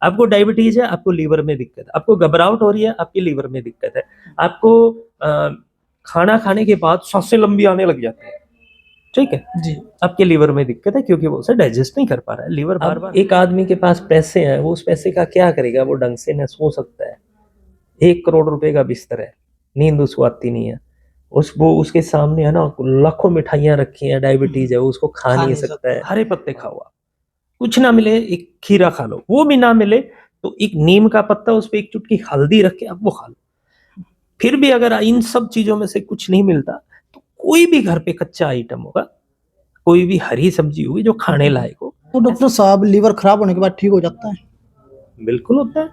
आपको डायबिटीज है, आपको लीवर में दिक्कत है, आपको घबराहट हो रही है, आपके लीवर में दिक्कत है, आपको खाना खाने के बाद सांसें लंबी आने लग जाती है, ठीक है जी। आपके लीवर में दिक्कत है, क्योंकि वो उसे डाइजेस्ट नहीं कर पा रहा है लीवर बार बार। एक आदमी के पास पैसे हैं, वो उस पैसे का क्या करेगा, वो ढंग से न सो सकता है, 1 करोड़ रुपए का बिस्तर है, नींद उसको आती नहीं है, वो उसके सामने है ना लाखों मिठाइयां रखी हैं, डायबिटीज है, वो उसको खा नहीं सकता है। हरे पत्ते खाओ आप, कुछ ना मिले एक खीरा खा लो, वो भी ना मिले तो एक नीम का पत्ता, उस पर एक चुटकी हल्दी रख के आप वो खा लो। फिर भी अगर इन सब चीजों में से कुछ नहीं मिलता तो कोई भी घर पे कच्चा आइटम होगा, कोई भी हरी सब्जी होगी जो खाने लायक हो। तो डॉक्टर साहब लीवर खराब होने के बाद ठीक हो जाता है? बिल्कुल होता है।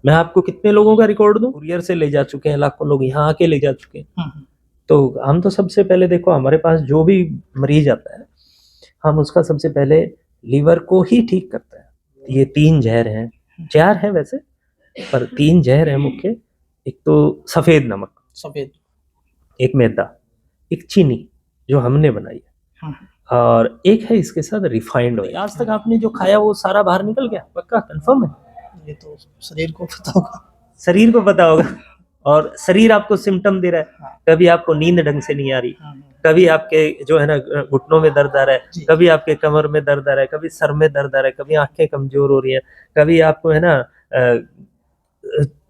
मैं आपको कितने लोगों का रिकॉर्ड दूं, कुरियर से ले जा चुके हैं, लाखों लोग यहाँ आके ले जा चुके हैं। तो हम तो सबसे पहले देखो, हमारे पास जो भी मरीज आता है, हम उसका सबसे पहले लीवर को ही ठीक करते हैं। ये 3 जहर हैं, 4 हैं वैसे, पर 3 जहर है मुख्य। एक तो सफेद नमक, सफेद, एक मैदा, एक चीनी जो हमने बनाई है, और एक है इसके साथ रिफाइंड ऑयल। आज तक आपने जो खाया वो सारा बाहर निकल गया, पक्का कंफर्म है? ये तो शरीर को पता होगा। शरीर को पता होगा, और शरीर आपको सिम्टम दे रहा है। कभी आपको नींद ढंग से नहीं आ रही, कभी आपके जो है ना घुटनों में दर्द आ रहा है, कभी आपके कमर में दर्द आ रहा है, कभी सर में दर्द आ रहा है, कभी आंखें कमजोर हो रही है, कभी आपको है ना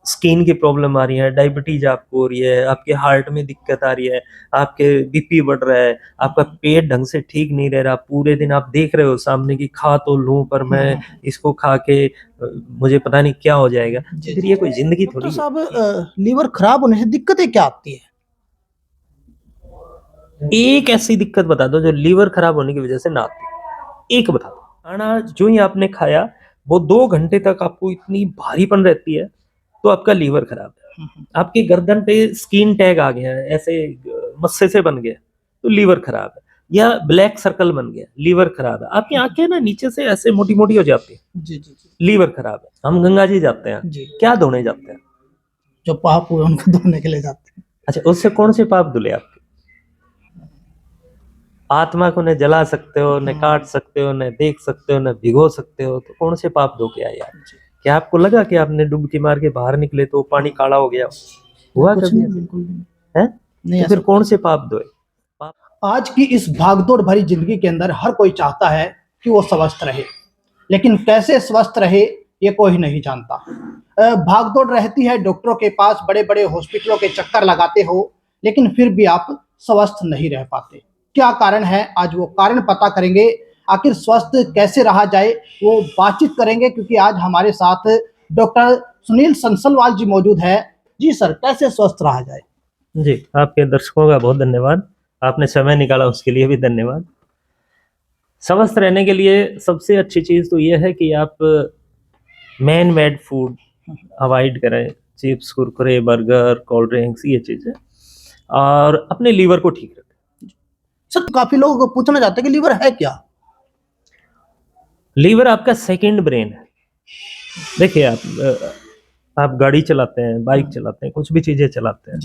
स्किन की प्रॉब्लम आ रही है, डायबिटीज आपको हो रही है, आपके हार्ट में दिक्कत आ रही है, आपके बीपी बढ़ रहा है, आपका पेट ढंग से ठीक नहीं रह रहा, पूरे दिन आप देख रहे हो सामने की खा तो लूं पर मैं इसको खा के मुझे पता नहीं क्या हो जाएगा। फिर ये कोई जिंदगी थोड़ी है। साहब लीवर खराब होने से दिक्कतें क्या आती है? एक ऐसी दिक्कत बता दो जो लीवर खराब होने की वजह से ना आती, एक बता दो। खाना जो ही आपने खाया वो 2 घंटे तक आपको इतनी भारीपन रहती है, तो आपका लीवर खराब है। आपकी गर्दन पे स्किन टैग आ गया है, ऐसे मस्से से बन गया, तो लीवर खराब है। या ब्लैक सर्कल बन गया, लीवर खराब है। आपकी आंखें ना नीचे से ऐसे मोटी मोटी हो जाती है, जी जी जी, लीवर खराब है। हम गंगा जी जाते हैं जी, क्या धोने जाते हैं? जो पाप हुए उनको धोने के लिए जाते हैं। अच्छा, उससे कौन से पाप धुले आपके? आत्मा को न जला सकते हो, न काट सकते हो, न देख सकते हो, न भिगो सकते हो, तो कौन से पाप धो के आए यार? क्या आपको लगा कि आपने डुबकी मार के बाहर निकले तो पानी काला हो गया? हुआ कुछ कभी नहीं, ऐसा? बिल्कुल भी है? नहीं। तो फिर कौन से पाप धोए? आज की इस भागदौड़ भरी जिंदगी के अंदर हर कोई चाहता है कि वो स्वस्थ रहे, लेकिन कैसे स्वस्थ रहे ये कोई नहीं जानता। भागदौड़ रहती है, डॉक्टरों के पास बड़े बड़े हॉस्पिटलों के चक्कर लगाते हो, लेकिन फिर भी आप स्वस्थ नहीं रह पाते। क्या कारण है, आज वो कारण पता करेंगे। आखिर स्वस्थ कैसे रहा जाए वो बातचीत करेंगे, क्योंकि आज हमारे साथ डॉक्टर सुनील संसलवाल जी मौजूद है। जी सर, कैसे स्वस्थ रहा जाए? जी, आपके दर्शकों का बहुत धन्यवाद, आपने समय निकाला उसके लिए भी धन्यवाद। स्वस्थ रहने के लिए सबसे अच्छी चीज तो ये है कि आप मैन मेड फूड अवॉइड करें, chips, Kurkure, burger, cold drinks, ये चीजें, और अपने लीवर को ठीक रखें। सर, काफी लोग पूछना चाहते हैं कि लीवर है क्या? लीवर आपका सेकंड ब्रेन है। देखिए, आप गाड़ी चलाते हैं, बाइक चलाते हैं, कुछ भी चीजें चलाते हैं,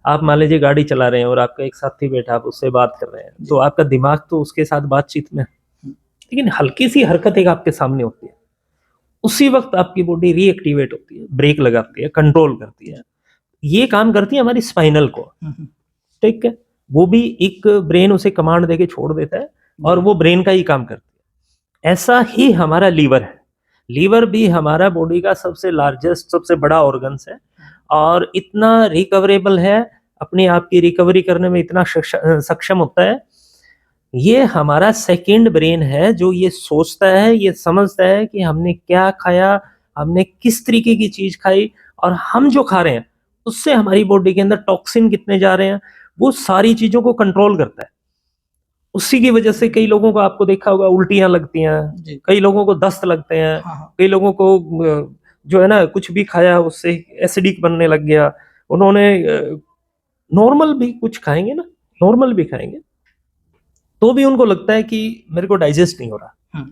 आप मान लीजिए गाड़ी चला रहे हैं और आपका एक साथी बैठा, आप उससे बात कर रहे हैं, तो आपका दिमाग तो उसके साथ बातचीत में, लेकिन हल्की सी हरकत एक आपके सामने होती है, उसी वक्त आपकी बॉडी रीएक्टिवेट होती है, ब्रेक लगाती है, कंट्रोल करती है। ये काम करती है हमारी स्पाइनल को, ठीक है? वो भी एक ब्रेन उसे कमांड देके छोड़ देता है और वो ब्रेन का ही काम करती है। ऐसा ही हमारा लीवर है। लीवर भी हमारा बॉडी का सबसे लार्जेस्ट, सबसे बड़ा ऑर्गन्स है, और इतना रिकवरेबल है, अपने आप की रिकवरी करने में इतना सक्षम होता है। ये हमारा सेकंड ब्रेन है जो ये सोचता है, ये समझता है कि हमने क्या खाया, हमने किस तरीके की चीज खाई, और हम जो खा रहे हैं उससे हमारी बॉडी के अंदर टॉक्सिन कितने जा रहे हैं, वो सारी चीजों को कंट्रोल करता है। उसी की वजह से कई लोगों को, आपको देखा होगा, उल्टियां लगती हैं, कई लोगों को दस्त लगते हैं, कई लोगों को जो है ना कुछ भी खाया उससे एसिडिक बनने लग गया। उन्होंने नॉर्मल भी कुछ खाएंगे ना, नॉर्मल भी खाएंगे तो भी उनको लगता है कि मेरे को डाइजेस्ट नहीं हो रहा।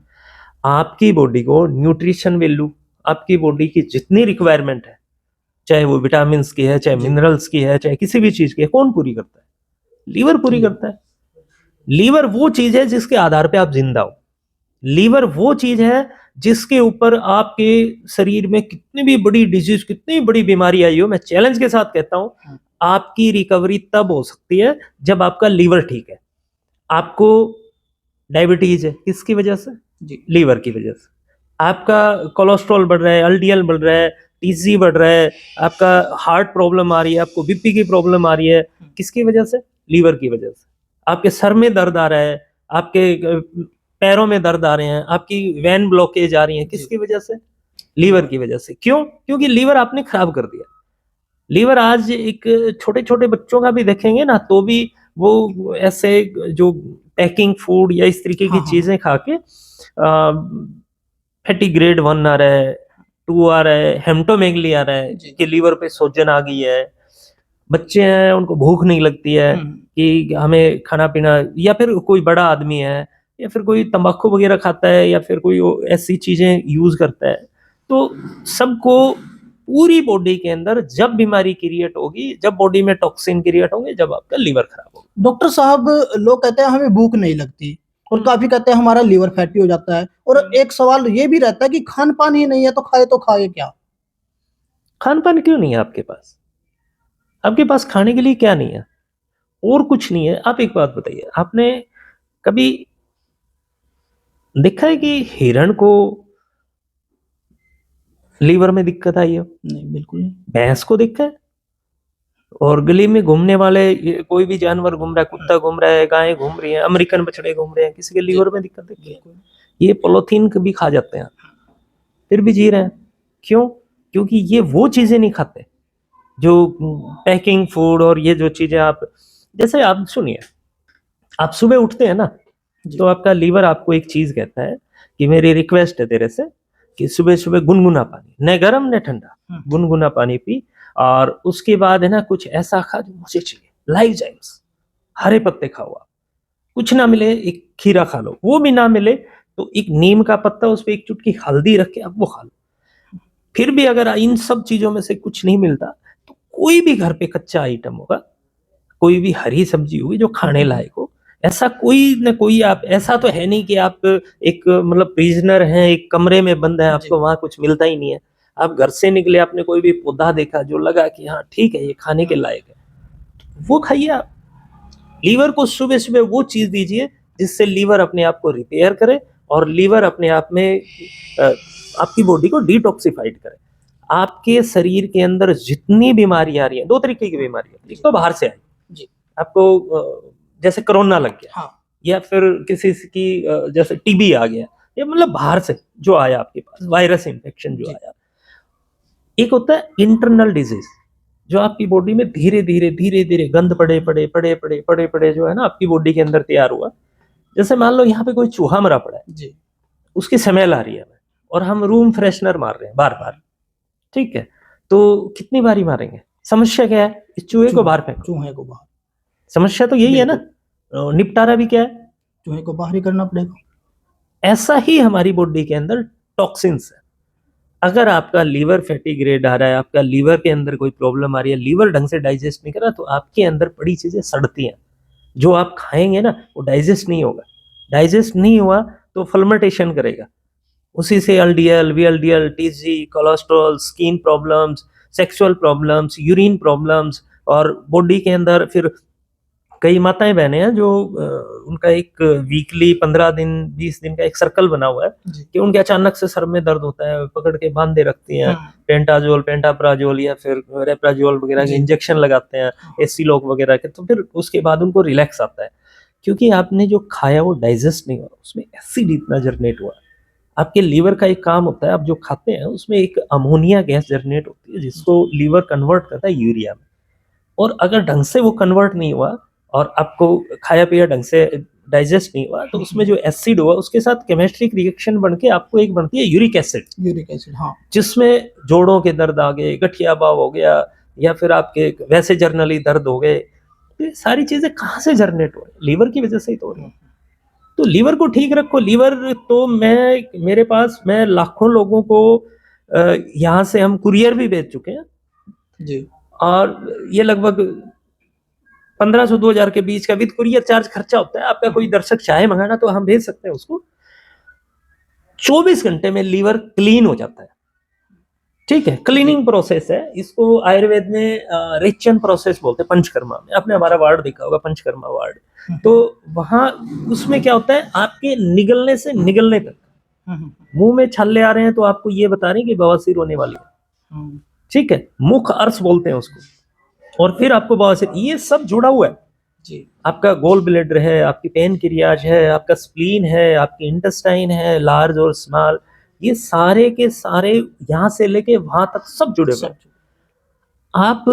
आपकी बॉडी को न्यूट्रिशन वैल्यू, आपकी बॉडी की जितनी रिक्वायरमेंट है, चाहे वो विटामिन की है, चाहे मिनरल्स की है, चाहे किसी भी चीज की है, कौन पूरी करता है? लीवर पूरी करता है। लीवर वो चीज है जिसके आधार पे आप जिंदा हो। लीवर वो चीज है जिसके ऊपर आपके शरीर में कितनी भी बड़ी डिजीज, कितनी बड़ी बीमारी आई हो, मैं चैलेंज के साथ कहता हूं, आपकी रिकवरी तब हो सकती है जब आपका लीवर ठीक है। आपको डायबिटीज है, किसकी वजह से? जी। लीवर की वजह से। आपका कोलेस्ट्रॉल बढ़ रहा है, एलडीएल बढ़ रहा है, टीजी बढ़ रहा है, आपका हार्ट प्रॉब्लम आ रही है, आपको बीपी की प्रॉब्लम आ रही है, किसकी वजह से? लीवर की वजह से। आपके सर में दर्द आ रहा है, आपके पैरों में दर्द आ रहे हैं, आपकी वेन ब्लॉकेज आ रही है, किसकी वजह से? लीवर की वजह से। क्यों? क्योंकि लीवर आपने खराब कर दिया। लीवर आज एक छोटे छोटे बच्चों का भी देखेंगे ना, तो भी वो ऐसे जो पैकिंग फूड या इस तरीके की चीजें खा के फैटी ग्रेड 1 आ रहा है, 2 आ रहा है, हेमटोमेगली आ रहा है कि लीवर पे सोजन आ गई है। बच्चे हैं, उनको भूख नहीं लगती है कि हमें खाना पीना, या फिर कोई बड़ा आदमी है, या फिर कोई तंबाकू वगैरह खाता है, या फिर कोई ऐसी चीजें यूज करता है। तो सबको पूरी बॉडी के अंदर जब बीमारी क्रिएट होगी, जब बॉडी में टॉक्सिन क्रिएट होंगे, जब आपका लीवर खराब होगा। डॉक्टर साहब, लोग कहते हैं हमें भूख नहीं लगती, और काफी कहते हैं हमारा लीवर फैटी हो जाता है, और एक सवाल ये भी रहता है कि खान पान ही नहीं है तो खाए क्या? खान पान क्यों नहीं है आपके पास? आपके पास खाने के लिए क्या नहीं है? और कुछ नहीं है। आप एक बात बताइए, आपने कभी देखा है कि हिरण को लीवर में दिक्कत आई हो? नहीं, बिल्कुल नहीं। भैंस को देखा है? और गली में घूमने वाले कोई भी जानवर घूम रहा है, कुत्ता घूम रहा है, गायें घूम रही हैं, अमेरिकन बछड़े घूम रहे हैं, किसी के लीवर में दिक्कत देखी है? ये पॉलीथीन भी खा जाते हैं, फिर भी जी रहे हैं। क्यों? क्योंकि ये वो चीजें नहीं खाते जो पैकिंग फूड, और ये जो चीजें आप, जैसे आप सुनिए, आप सुबह उठते हैं ना, तो आपका लीवर आपको एक चीज कहता है कि मेरी रिक्वेस्ट है तेरे से कि सुबह सुबह गुनगुना पानी, न गर्म न ठंडा, गुनगुना पानी पी, और उसके बाद है ना कुछ ऐसा खा जो मुझे चाहिए, लाइफ जाइम्स, हरे पत्ते खाओ आप। कुछ ना मिले एक खीरा खा लो, वो भी ना मिले तो एक नीम का पत्ता, उस पर एक चुटकी हल्दी रख के आप वो खा लो। फिर भी अगर इन सब चीजों में से कुछ नहीं मिलता, तो कोई भी घर पे कच्चा आइटम होगा, कोई भी हरी सब्जी होगी जो खाने लायक हो। ऐसा कोई न कोई, आप ऐसा तो है नहीं कि आप एक मतलब प्रिजनर हैं, एक कमरे में बंद है, आपको वहां कुछ मिलता ही नहीं है। आप घर से निकले, आपने कोई भी पौधा देखा जो लगा कि हाँ ठीक है ये खाने के लायक है, वो खाइए आप। लीवर को सुबह सुबह वो चीज दीजिए जिससे लीवर अपने आप को रिपेयर करे, और लीवर अपने आप में आपकी बॉडी को डिटॉक्सिफाइड करे। आपके शरीर के अंदर जितनी बीमारी आ रही है, दो तरीके की बीमारी है, एक तो बाहर से आई, आपको जैसे कोरोना लग गया, या फिर किसी की जैसे टीबी आ गया, या मतलब बाहर से जो आया आपके पास, वायरस इन्फेक्शन जो आया। एक होता है इंटरनल डिजीज, जो आपकी बॉडी में धीरे धीरे धीरे धीरे गंद पड़े पड़े पड़े पड़े पड़े पड़े जो है ना आपकी बॉडी के अंदर तैयार हुआ। जैसे मान लो यहाँ पे कोई चूहा मरा पड़ा है, उसकी स्मेल आ रही है, और हम रूम फ्रेशनर मार रहे हैं बार बार, ठीक है, तो कितनी बारी मारेंगे? समस्या क्या है? इस चूहे को बाहर फेंको। चूहे को बाहर, समस्या तो यही है ना। निपटारा भी क्या है? चूहे को बाहर ही करना पड़ेगा। ऐसा ही हमारी बॉडी के अंदर टॉक्सिन्स है। अगर आपका लीवर फैटी ग्रेड आ रहा है, आपका लीवर के अंदर कोई प्रॉब्लम आ रही है, लीवर ढंग से डाइजेस्ट नहीं कर रहा, तो आपके अंदर पड़ी चीजें सड़ती हैं। जो आप खाएंगे ना वो डाइजेस्ट नहीं होगा, डाइजेस्ट नहीं हुआ तो फर्मेंटेशन करेगा, उसी से LDL, VLDL, TG, cholesterol, skin problems, sexual problems, urine problems, और बॉडी के अंदर फिर कई माताएं बहनें हैं जो उनका एक वीकली 15 दिन 20 दिन का एक सर्कल बना हुआ है कि उनके अचानक से सर में दर्द होता है, पकड़ के बांधे रखती हैं, पेंटाजोल, पेंटाप्राजोल या फिर रेप्राजोल वगैरह के इंजेक्शन लगाते हैं, एसी लॉक वगैरह के, तो फिर उसके बाद उनको रिलैक्स आता है, क्योंकि आपने जो खाया वो डाइजेस्ट नहीं हुआ, उसमें एसिड इतना जनरेट हुआ। आपके लीवर का एक काम होता है, आप जो खाते हैं उसमें एक अमोनिया गैस जनरेट होती है जिसको लीवर कन्वर्ट करता है यूरिया में, और अगर ढंग से वो कन्वर्ट नहीं हुआ और आपको खाया पिया ढंग से डाइजेस्ट नहीं हुआ, तो उसमें जो एसिड हुआ उसके साथ केमिस्ट्रिक रिएक्शन बन के आपको एक बनती है यूरिक एसिड, हाँ, जिसमें जोड़ों के दर्द आ गए, गठिया भाव हो गया, या फिर आपके वैसे जर्नली दर्द हो गए। ये सारी चीजें कहाँ से जनरेट हो रही? लीवर की वजह से ही तो हो रही है। तो लीवर को ठीक रखो। लीवर तो मेरे पास मैं लाखों लोगों को यहाँ से हम कुरियर भी भेज चुके हैं जी, और ये लगभग 1500-2000 के बीच का विद कुरियर चार्ज खर्चा होता है। आपका कोई दर्शक चाहे मंगाना तो हम भेज सकते हैं उसको। 24 घंटे में लीवर क्लीन हो जाता है। ठीक है, क्लीनिंग प्रोसेस है, इसको आयुर्वेद में रेचन प्रोसेस बोलते हैं, पंचकर्मा में। आपने हमारा वार्ड देखा होगा, पंचकर्मा वार्ड, तो वहां उसमें क्या होता है, आपके निगलने से निगलने तक, मुंह में छाले आ रहे हैं तो आपको ये बता रहे हैं कि बवासीर होने वाली है। ठीक है, मुख अर्स बोलते हैं उसको, और फिर आपको बवासीर, ये सब जुड़ा हुआ है जी। आपका गोल ब्लेडर है, आपकी पेनक्रियाज है, आपका स्प्लीन है, आपकी इंटेस्टाइन है, लार्ज और स्मॉल, ये सारे के सारे यहाँ से लेके वहां तक सब जुड़े हुए हैं। आप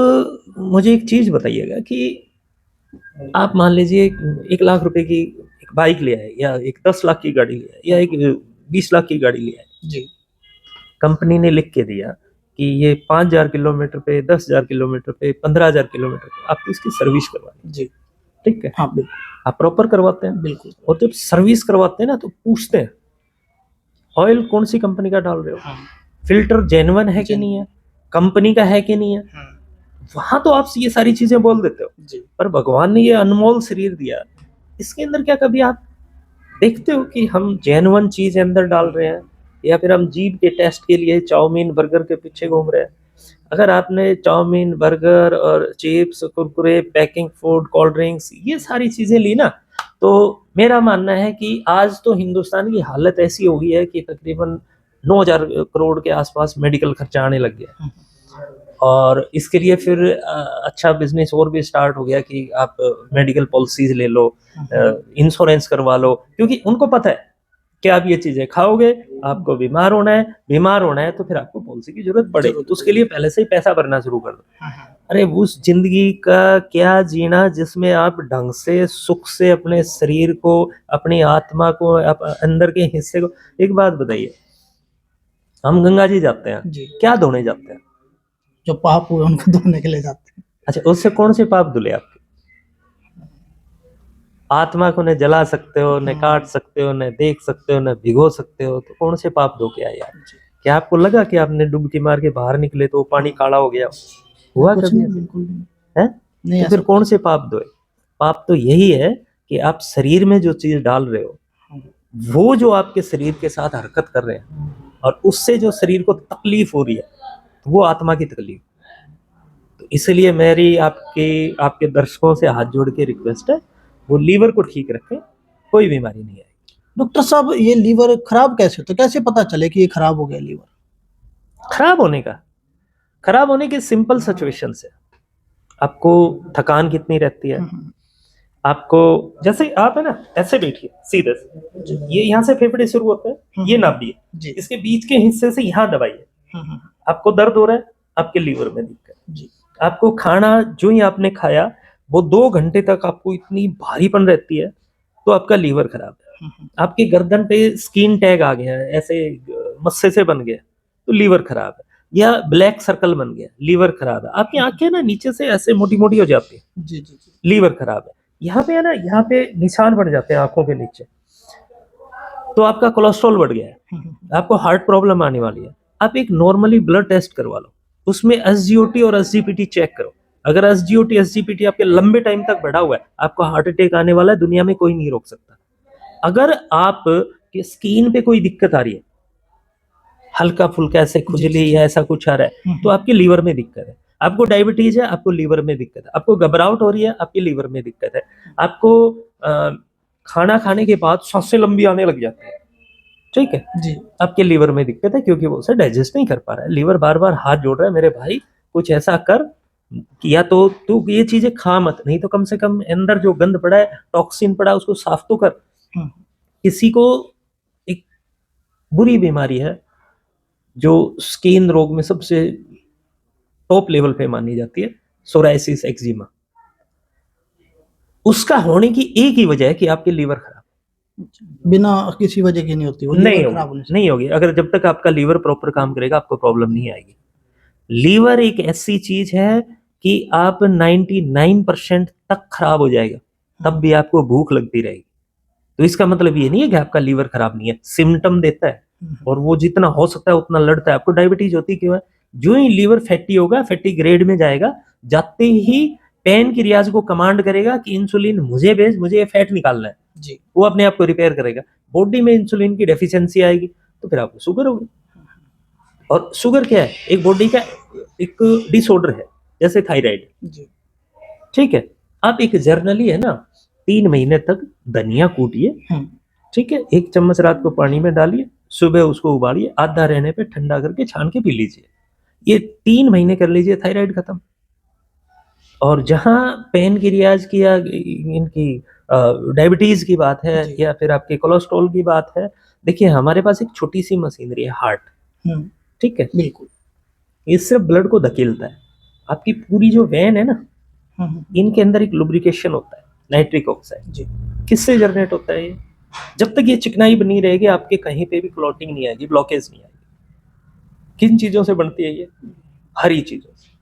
मुझे एक चीज बताइएगा कि आप मान लीजिए 1 लाख रुपए की एक बाइक ले आए, या एक 10 लाख की गाड़ी ले आए, या एक 20 लाख की गाड़ी ले आए जी। कंपनी ने लिख के दिया कि ये 5,000 किलोमीटर पे, 10,000 किलोमीटर पे, 15,000 किलोमीटर पे आपको इसकी सर्विस करवानी जी। ठीक है, हाँ बिल्कुल, आप प्रॉपर करवाते हैं बिल्कुल। और जब सर्विस करवाते हैं ना तो पूछते हैं ऑयल कौन सी कंपनी का डाल रहे हो, हाँ। फिल्टर जेन्युइन है कि नहीं है, कंपनी का है कि नहीं है, हाँ। वहां तो आप ये सारी चीजें बोल देते हो जी। पर भगवान ने ये अनमोल शरीर दिया, इसके अंदर क्या कभी आप देखते हो कि हम जेन्युइन चीज अंदर डाल रहे हैं, या फिर हम जीभ के टेस्ट के लिए चाउमीन बर्गर के पीछे घूम रहे हैं? अगर आपने चाउमीन बर्गर और chips Kurkure packing food cold drinks ये सारी चीजें ली ना, तो मेरा मानना है कि आज तो हिंदुस्तान की हालत ऐसी हो गई है कि तकरीबन 9,000 करोड़ के आसपास मेडिकल खर्चा आने लग गया, और इसके लिए फिर अच्छा बिजनेस और भी स्टार्ट हो गया कि आप मेडिकल पॉलिसीज ले लो, इंश्योरेंस करवा लो, क्योंकि उनको पता है कि आप ये चीजें खाओगे आपको बीमार होना है तो फिर आपको पॉलिसी की जरूरत पड़ेगी, तो उसके लिए पहले से ही पैसा भरना शुरू कर दो। अरे उस जिंदगी का क्या जीना जिसमें आप ढंग से सुख से अपने शरीर को, अपनी आत्मा को, अंदर के हिस्से को। एक बात बताइए, हम गंगा जी जाते हैं जी, क्या धोने जाते हैं? जो पाप हुए उनको धोने के लिए जाते हैं। अच्छा, उससे कौन से पाप धुले आपके? आत्मा को न जला सकते हो, न काट सकते हो, न देख सकते हो, न भिगो सकते हो, तो कौन से पाप धो के आए यार? क्या आपको लगा कि आपने डुबकी मार के बाहर निकले तो पानी काला हो गया? हुआ कभी? बिल्कुल नहीं। है तो फिर कौन से पाप धोए? पाप तो यही है कि आप शरीर में जो चीज डाल रहे हो, वो जो आपके शरीर के साथ हरकत कर रहे हैं, और उससे जो शरीर को तकलीफ हो रही है, वो आत्मा की तकलीफ। तो इसलिए मेरी आपके दर्शकों से हाथ जोड़ के रिक्वेस्ट है, वो लीवर को ठीक रखें, कोई बीमारी नहीं आएगी। डॉक्टर साहब, ये लीवर खराब कैसे होता है, कैसे पता चले कि ये खराब हो गया लीवर? खराब होने के सिंपल सिचुएशन है। आपको थकान कितनी रहती है, आपको, जैसे आप है ना ऐसे बैठिए सीधे से, ये यहाँ से फेफड़े शुरू होते हैं, ये नाभि है, इसके बीच के हिस्से से यहाँ दबाइए, आपको दर्द हो रहा है, आपके लीवर में दिक्कत। आपको खाना जो ही आपने खाया वो 2 घंटे तक आपको इतनी भारीपन रहती है, तो आपका लीवर खराब है। आपकी गर्दन पे स्किन टैग आ गया है, ऐसे मस्से से बन गया, तो लीवर खराब है। या ब्लैक सर्कल बन गया, लीवर खराब है। आपकी आंखें ना नीचे से ऐसे मोटी मोटी हो जाती है, जी, लीवर खराब है। यहाँ पे है ना, यहाँ पे निशान बढ़ जाते हैं आंखों के नीचे, तो आपका कोलेस्ट्रॉल बढ़ गया है, आपको हार्ट प्रॉब्लम आने वाली है। आप एक नॉर्मली ब्लड टेस्ट करवा लो, उसमें SGOT और SGPT चेक करो। अगर SGOT SGPT आपके लंबे टाइम तक बढ़ा हुआ है, आपको हार्ट अटैक आने वाला है, दुनिया में कोई नहीं रोक सकता। अगर आप के स्किन पे कोई दिक्कत आ रही है, हल्का फुल्का ऐसे खुजली या ऐसा कुछ आ रहा है, तो आपके लीवर में दिक्कत है। आपको डायबिटीज है, आपको लीवर में दिक्कत है। आपको घबराहट हो रही है, आपके लीवर में दिक्कत है। आपको खाना खाने के बाद सांसें लंबी आने लग जाती है, ठीक है जी, आपके लीवर में दिक्कत है, क्योंकि वो उसे डाइजेस्ट नहीं कर पा रहा है। लीवर बार बार हाथ जोड़ रहा है, मेरे भाई कुछ ऐसा कर, या तो तू ये चीजें खा मत, नहीं तो कम से कम अंदर जो गंद पड़ा है, टॉक्सिन पड़ा है, उसको साफ तो कर। किसी को एक बुरी बीमारी है जो स्किन रोग में सबसे टॉप लेवल पे मानी जाती है, सोराइसिस एक्जिमा। उसका होने की एक ही वजह है कि आपके लीवर खराब, बिना किसी वजह की नहीं होती, वो नहीं होगी। अगर जब तक आपका लीवर प्रॉपर काम करेगा, आपको प्रॉब्लम नहीं आएगी। लीवर एक ऐसी चीज है कि आप 99% तक खराब हो जाएगा, तब भी आपको भूख लगती रहेगी। तो इसका मतलब ये नहीं है कि आपका लीवर खराब नहीं है, सिम्टम देता है, और वो जितना हो सकता है उतना लड़ता है। आपको डायबिटीज होती क्यों है? जो ही लीवर फैटी होगा, फैटी ग्रेड में जाएगा, जाते ही पेन की रियाज को कमांड करेगा कि इंसुलिन मुझे भेज, मुझे ये फैट निकालना है जी, वो अपने आप को रिपेयर करेगा। बॉडी में इंसुलिन की डेफिशिएंसी आएगी, तो फिर आपको शुगर होगी। और शुगर क्या है, एक बॉडी का एक डिसऑर्डर है, जैसे थायराइड, जी। ठीक है। आप एक जर्नली है ना 3 महीने तक धनिया कूटिए, ठीक है, 1 चम्मच रात को पानी में डालिए, सुबह उसको उबालिए, आधा रहने पे ठंडा करके छान के पी लीजिए। ये 3 महीने कर लीजिए, थायराइड खत्म। और जहाँ पेनक्रियाज की या इनकी डायबिटीज की बात है जी। या फिर आपके कोलेस्ट्रॉल की बात है, देखिए हमारे पास एक छोटी सी मशीनरी है, हार्ट, ठीक है, बिल्कुल। ये सिर्फ ब्लड को धकेलता है। आपकी पूरी जो वेन है ना, इनके अंदर एक लुब्रिकेशन होता है, नाइट्रिक ऑक्साइड। जी। किससे जनरेट होता है ये? जब तक ये चिकनाई बनी रहेगी, आपके कहीं पे भी क्लॉटिंग नहीं आएगी, ब्लॉकेज नहीं आएगी। किन चीजों से बनती है ये? हरी चीजों से।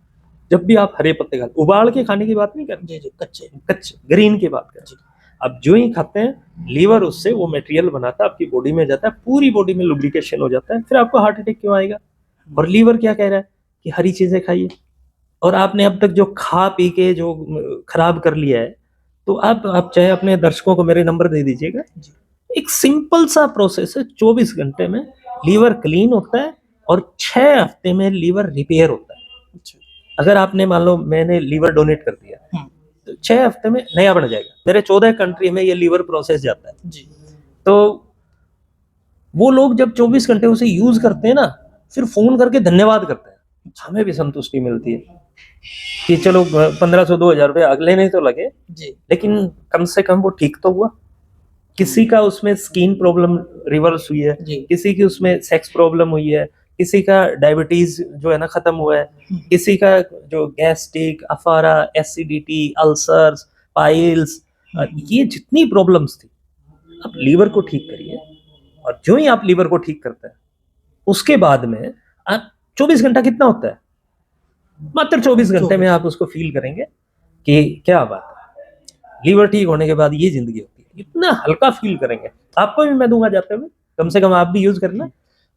जब भी आप हरे पत्ते खाते, उबाल के खाने की बात नहीं कर रहे, जी कच्चे कच्चे ग्रीन की बात कर रहे। अब जो ही खाते हैं, लीवर उससे वो मटेरियल बनाता है, आपकी बॉडी में जाता है, पूरी बॉडी में लुब्रिकेशन हो जाता है, फिर आपको हार्ट अटैक क्यों आएगा? और लीवर क्या कह रहा है कि हरी चीजें खाइए। और आपने अब तक जो खा पी के जो खराब कर लिया है, तो आप चाहे अपने दर्शकों को मेरे नंबर दे दीजिएगा। एक सिंपल सा प्रोसेस है, 24 घंटे में लीवर क्लीन होता है और 6 हफ्ते में लीवर रिपेयर होता है। अगर आपने मान लो मैंने लीवर डोनेट कर दिया, तो 6 हफ्ते में नया बन जाएगा। मेरे 14 कंट्री में ये लीवर प्रोसेस जाता है जी। तो वो लोग जब 24 घंटे उसे यूज करते हैं ना, फिर फोन करके धन्यवाद करते हैं, हमें भी संतुष्टि मिलती है कि चलो 1500 2000 रुपये अगले नहीं तो लगे जी, लेकिन कम से कम वो ठीक तो हुआ। किसी का उसमें स्किन प्रॉब्लम रिवर्स हुई है, किसी की उसमें सेक्स प्रॉब्लम हुई है, किसी का डायबिटीज जो है ना खत्म हुआ है, किसी का जो गैस्ट्रिक, अफारा, एसिडिटी, अल्सर्स, पाइल्स, ये जितनी प्रॉब्लम्स थी, अब लीवर को ठीक करिए। और जो ही आप लीवर को ठीक करते हैं, उसके बाद में आप 24 घंटा कितना होता है, मात्र 24 घंटे में आप उसको फील करेंगे कि क्या बात है, लीवर ठीक होने के बाद ये जिंदगी होती है, इतना हल्का फील करेंगे। आपको भी मैं दूंगा जाते हुए, कम से कम आप भी यूज करना,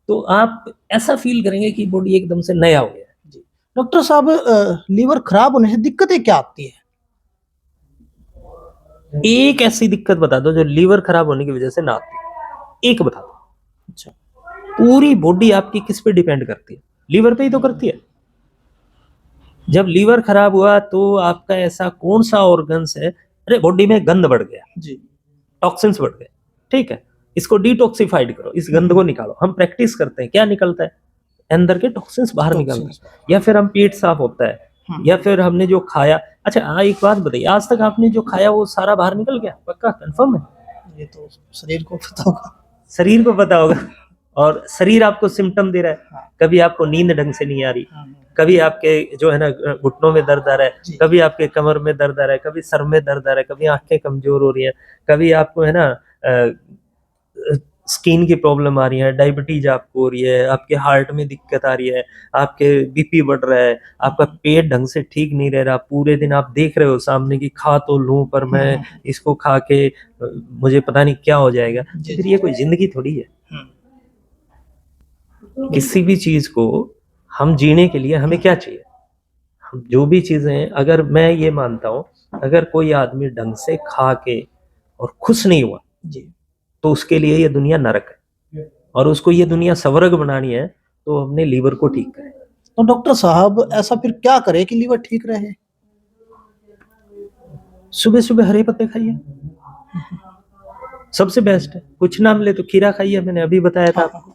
तो आप ऐसा फील करेंगे कि बॉडी एकदम से नया हो गया है। डॉक्टर साहब, लीवर खराब होने से दिक्कतें क्या आती है? एक ऐसी दिक्कत बता दो जो लीवर खराब होने की वजह से ना आती, एक बता दो। अच्छा, पूरी बॉडी आपकी किस पे डिपेंड करती है? लीवर पे ही तो करती है। जब लीवर खराब हुआ तो आपका ऐसा कौन सा ऑर्गन्स है, अरे बॉडी में गंद बढ़ गया जी, टॉक्सिन्स बढ़ गए, ठीक है, इसको डिटॉक्सिफाइड करो, इस गंद को निकालो। हम प्रैक्टिस करते हैं, क्या निकलता है? अंदर के टॉक्सिन्स बाहर निकलते हैं, या फिर हम पेट साफ होता है, या फिर हमने जो खाया। अच्छा हाँ, एक बात बताइए, आज तक आपने जो खाया वो सारा बाहर निकल गया? पक्का कंफर्म है? ये तो शरीर को पता होगा। शरीर को पता होगा। और शरीर आपको सिम्टम दे रहा है, कभी आपको नींद ढंग से नहीं आ रही, कभी आपके जो है ना घुटनों में दर्द आ रहा है, कभी आपके कमर में दर्द आ रहा है, कभी सर में दर्द आ रहा है, कभी आंखें कमजोर हो रही है, कभी आपको है ना स्किन की प्रॉब्लम आ रही है, डायबिटीज आपको हो रही है, आपके हार्ट में दिक्कत आ रही है, आपके बीपी बढ़ रहा है, आपका पेट ढंग से ठीक नहीं रह रहा, पूरे दिन आप देख रहे हो सामने की खा तो लूं पर मैं इसको खा के मुझे पता नहीं क्या हो जाएगा, फिर ये कोई जिंदगी थोड़ी है। किसी भी चीज को हम जीने के लिए हमें क्या चाहिए? हम जो भी चीजें, अगर मैं ये मानता हूं, अगर कोई आदमी ढंग से खा के और खुश नहीं हुआ जी, तो उसके लिए ये दुनिया नरक है, और उसको ये दुनिया स्वर्ग बनानी है तो अपने लीवर को ठीक करें। तो डॉक्टर साहब ऐसा फिर क्या करे कि लीवर ठीक रहे? सुबह सुबह हरे पत्ते खाइए, सबसे बेस्ट है। कुछ ना मिले तो खीरा खाइए, मैंने अभी बताया था आपको।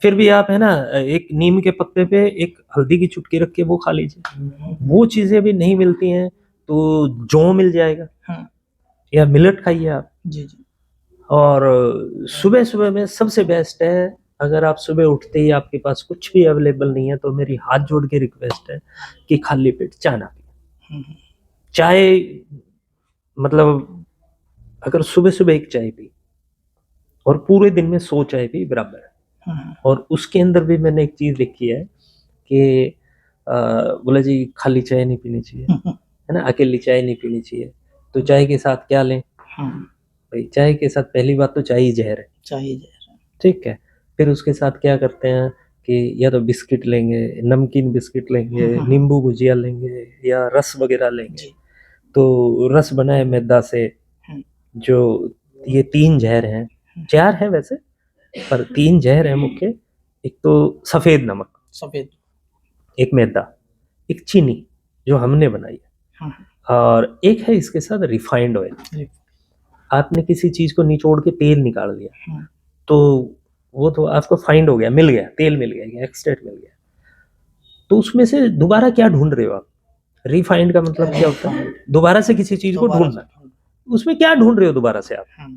फिर भी आप है ना एक नीम के पत्ते पे एक हल्दी की चुटकी रख के वो खा लीजिए। वो चीजें भी नहीं मिलती हैं तो जौ मिल जाएगा, या मिलेट खाइए आप जी जी। और सुबह सुबह में सबसे बेस्ट है, अगर आप सुबह उठते ही आपके पास कुछ भी अवेलेबल नहीं है, तो मेरी हाथ जोड़ के रिक्वेस्ट है कि खाली पेट चाय ना पिए। चाय मतलब अगर सुबह सुबह एक चाय पी और पूरे दिन में 100 चाय पी बराबर है। और उसके अंदर भी मैंने एक चीज लिखी है कि बोला जी खाली चाय नहीं पीनी चाहिए, है ना, अकेली चाय नहीं पीनी चाहिए। तो चाय के साथ क्या लें? भाई चाय के साथ पहली बात तो चाय ही जहर है, चाय ही जहर है, ठीक है। फिर उसके साथ क्या करते हैं कि या तो बिस्किट लेंगे, नमकीन बिस्किट लेंगे, नींबू भुजिया लेंगे, या रस वगैरह लेंगे। तो रस बनाए मैदा से, जो ये 3 जहर हैं, 4 हैं वैसे, पर 3 जहर है मुख्य। एक तो सफेद नमक, सफेद, एक मैदा, एक चीनी जो हमने बनाई है, हाँ, और एक है इसके साथ रिफाइंड ऑयल। जी, आपने किसी चीज को निचोड़ के तेल निकाल लिया, हाँ, तो वो तो आपको फाइंड हो गया, मिल गया, तेल मिल गया, एक्सट्रैक्ट मिल गया। तो उसमें से दोबारा क्या ढूंढ रहे हो आप? रिफाइंड का मतलब क्या होता है? दोबारा से किसी चीज को दोबारा ढूंढना। से, उसमें क्या ढूंढ रहे हो दोबारा से आप? हाँ,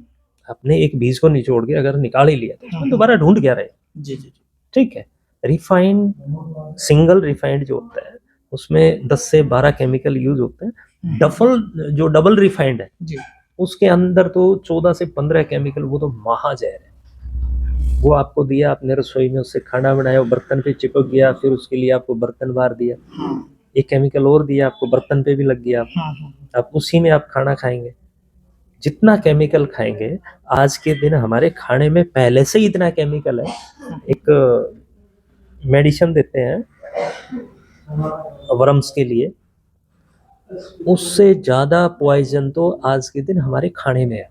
आपने एक बीज को निचोड़ के अगर निकाल ही लिया तो उसमें हाँ, दोबारा ढूंढ क्या रहे? जी, जी, ठीक है। रिफाइंड, सिंगल रिफाइंड जो होता है उसमें 10 से 12 केमिकल यूज होते हैं। जो डबल रिफाइंड है जी, उसके अंदर तो 14 से 15 केमिकल, वो तो महाजहर है। वो आपको दिया, आपने रसोई में उससे खाना बनाया, वो बर्तन पे चिपक गया, फिर उसके लिए आपको बर्तन बार दिया, हाँ, एक केमिकल और दिया आपको, बर्तन पे भी लग गया, हाँ, हाँ, अब उसी में आप खाना खाएंगे। जितना केमिकल खाएंगे, आज के दिन हमारे खाने में पहले से ही इतना केमिकल है। एक मेडिसिन देते हैं वर्म्स के लिए, उससे ज्यादा पॉइजन तो आज के दिन हमारे खाने में है।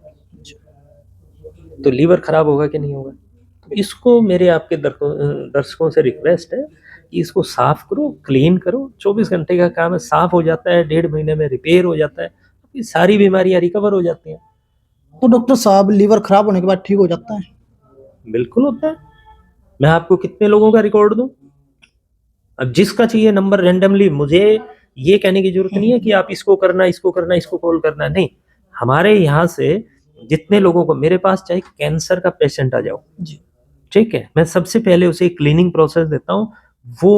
तो लीवर खराब होगा कि नहीं होगा? तो इसको मेरे आपके दर्शकों से रिक्वेस्ट है कि इसको साफ करो, क्लीन करो। 24 घंटे का काम है, साफ हो जाता है, 1.5 महीने में रिपेयर हो जाता है, ये सारी बीमारियां रिकवर हो जाती हैं। तो डॉक्टर साहब लीवर खराब होने के बाद ठीक हो जाता है? बिल्कुल होता है। मैं आपको कितने लोगों का रिकॉर्ड दूं? अब जिसका चाहिए नंबर रेंडमली, मुझे ये कहने की जरूरत नहीं है कि आप इसको करना, इसको करना, इसको कॉल करना, नहीं। हमारे यहाँ से जितने लोगों को, मेरे पास चाहे कैंसर का पेशेंट आ जाओ, जी, ठीक है, मैं सबसे पहले उसे क्लीनिंग प्रोसेस देता हूँ। वो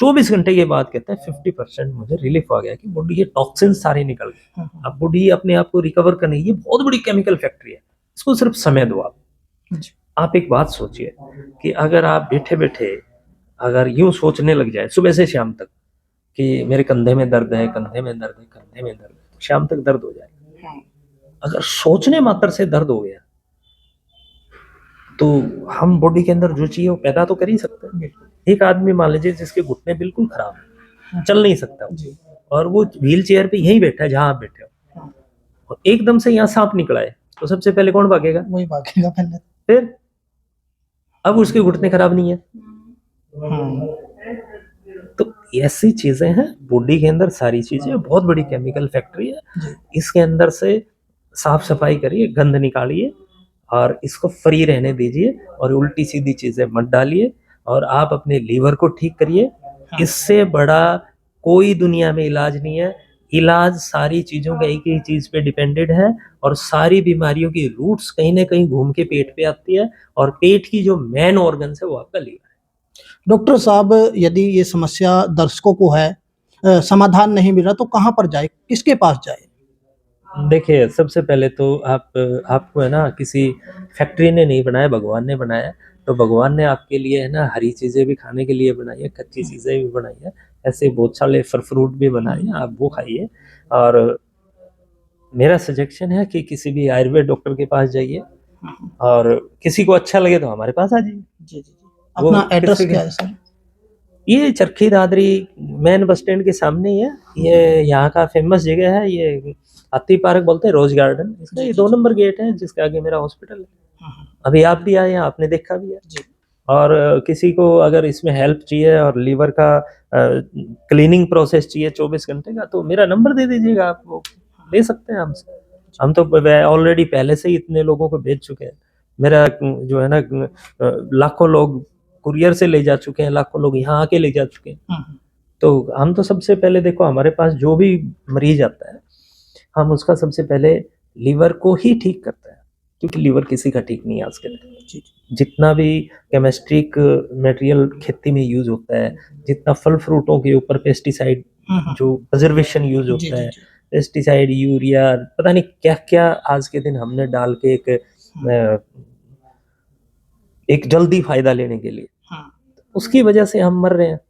24 घंटे के बाद कहता है 50% मुझे रिलीफ आ गया, कि बॉडी के टॉक्सिन सारे निकल गए। हाँ, अब बॉडी अपने आप को रिकवर करने, ये बहुत बड़ी केमिकल फैक्ट्री है, इसको सिर्फ समय दो आप। जी, आप एक बात सोचिए कि अगर आप बैठे बैठे अगर यूं सोचने लग जाए सुबह से शाम तक कि मेरे कंधे में दर्द है, कंधे में दर्द है, कंधे में दर्द है, तो शाम तक दर्द हो जाए। हाँ, अगर सोचने मात्र से दर्द हो गया तो हम बॉडी के अंदर जो चाहिए वो पैदा तो कर ही सकते हैं। बिल्कुल, एक आदमी मान लीजिए जिसके घुटने बिल्कुल खराब है, चल नहीं सकता वो, जी, और वो व्हील चेयर पे यहीं बैठा है जहां आप बैठे हो, हाँ, और एकदम से यहाँ सांप निकला है, तो सबसे पहले कौन भागेगा? वही भागेगा पहले। फिर अब उसके घुटने खराब नहीं है। हाँ, तो ऐसी चीजें हैं बॉडी के अंदर, सारी चीजें बहुत बड़ी केमिकल फैक्ट्री है। जी, इसके अंदर से साफ सफाई करिए, गंद निकालिए, और इसको फ्री रहने दीजिए, और उल्टी सीधी चीजें मत डालिए, और आप अपने लीवर को ठीक करिए। हाँ, इससे बड़ा कोई दुनिया में इलाज नहीं है। इलाज सारी चीजों का एक ही चीज पे डिपेंडेड है, और सारी बीमारियों की रूट्स कहीं ना कहीं घूम के पेट पे आती है, और पेट की जो मेन ऑर्गन है वो आपका लीवर है। डॉक्टर साहब यदि ये समस्या दर्शकों को है, समाधान नहीं मिल रहा तो कहाँ पर जाए, किसके पास जाए? देखिए, सबसे पहले तो आपको है ना, किसी फैक्ट्री ने नहीं बनाया, भगवान ने बनाया है। तो भगवान ने आपके लिए है ना हरी चीज़ें भी खाने के लिए बनाई है, कच्ची चीज़ें भी बनाई है, ऐसे बहुत सारे फल फ्रूट भी बनाए हैं, आप वो खाइए। और मेरा सजेशन है कि किसी भी आयुर्वेद डॉक्टर के पास जाइए, और किसी को अच्छा लगे तो हमारे पास आ जाइए। जी, जी, जी। वो अपना एड्रेस किसी क्या है सर? ये Charkhi Dadri main bus stand के सामने ही है। ये यहाँ का फेमस जगह है, ये हाथी पार्क बोलते हैं, रोज गार्डन, इसका ये 2 नंबर गेट है जिसके आगे मेरा हॉस्पिटल है। हाँ, हाँ, अभी आप भी आए हैं, आपने देखा भी है। जी, और किसी को अगर इसमें हेल्प चाहिए और लीवर का क्लीनिंग प्रोसेस चाहिए 24 घंटे का, तो मेरा नंबर दे दीजिएगा, आप वो ले सकते हैं हमसे। हम तो ऑलरेडी पहले से ही इतने लोगों को भेज चुके हैं। मेरा जो है ना, लाखों लोग कुरियर से ले जा चुके हैं, लाखों लोग यहाँ आके ले जा चुके हैं। हाँ, तो हम तो सबसे पहले देखो, हमारे पास जो भी मरीज आता है, हम उसका सबसे पहले लीवर को ही ठीक करते हैं, क्योंकि लीवर किसी का ठीक नहीं है आज के दिन। जी, जितना भी केमिस्ट्रिक मटेरियल खेती में यूज होता है, जितना फल फ्रूटों के ऊपर पेस्टिसाइड, हाँ, हाँ, जो प्रिजर्वेशन यूज जी, होता जी, है, जी, पेस्टिसाइड, यूरिया, पता नहीं क्या क्या आज के दिन हमने डाल के एक जल्दी फायदा लेने के लिए, हाँ, उसकी वजह से हम मर रहे हैं।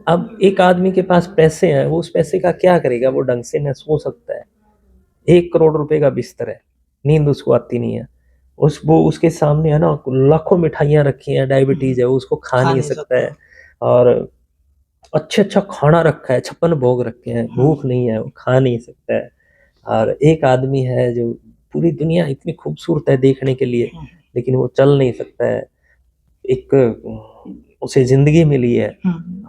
अब एक आदमी के पास पैसे हैं, वो उस पैसे का क्या करेगा? वो ढंग से न सो सकता है। 1 करोड़ रुपए का बिस्तर है, नींद उसको आती नहीं है। वो उसके सामने है ना लाखों मिठाइयाँ रखी हैं, डायबिटीज है, वो उसको खा नहीं सकता है। और अच्छा खाना रखा है, 56 भोग रखे हैं, भूख नहीं है, वो खा नहीं सकता है। और एक आदमी है जो, पूरी दुनिया इतनी खूबसूरत है देखने के लिए, लेकिन वो चल नहीं सकता है। एक उसे जिंदगी मिली है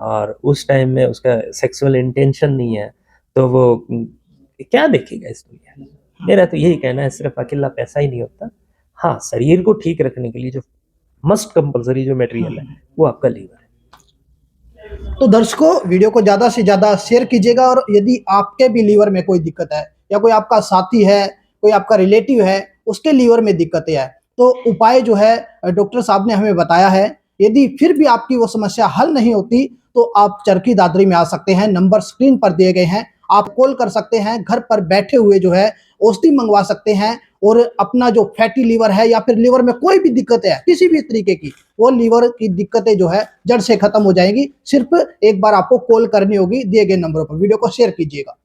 और उस टाइम में उसका सेक्सुअल इंटेंशन नहीं है, तो वो क्या देखेगा इस दुनिया में। मेरा तो यही कहना है, सिर्फ अकेला पैसा ही नहीं होता, हाँ शरीर को ठीक रखने के लिए जो मस्ट कंपलसरी जो मटेरियल है वो आपका लीवर है। तो दर्शकों, वीडियो को ज़्यादा से ज़्यादा शेयर कीजिएगा, और यदि आपके भी लीवर में कोई दिक्कत है या कोई आपका साथी है, कोई आपका रिलेटिव है, उसके लीवर में दिक्कतें है, तो उपाय जो है डॉक्टर साहब ने हमें बताया है। यदि फिर भी आपकी वो समस्या हल नहीं होती तो आप चरखी दादरी में आ सकते हैं। नंबर स्क्रीन पर दिए गए हैं, आप कॉल कर सकते हैं। घर पर बैठे हुए जो है औषधि मंगवा सकते हैं, और अपना जो फैटी लीवर है या फिर लीवर में कोई भी दिक्कत है किसी भी तरीके की, वो लीवर की दिक्कतें जो है जड़ से खत्म हो जाएंगी। सिर्फ एक बार आपको कॉल करनी होगी दिए गए नंबरों पर। वीडियो को शेयर कीजिएगा।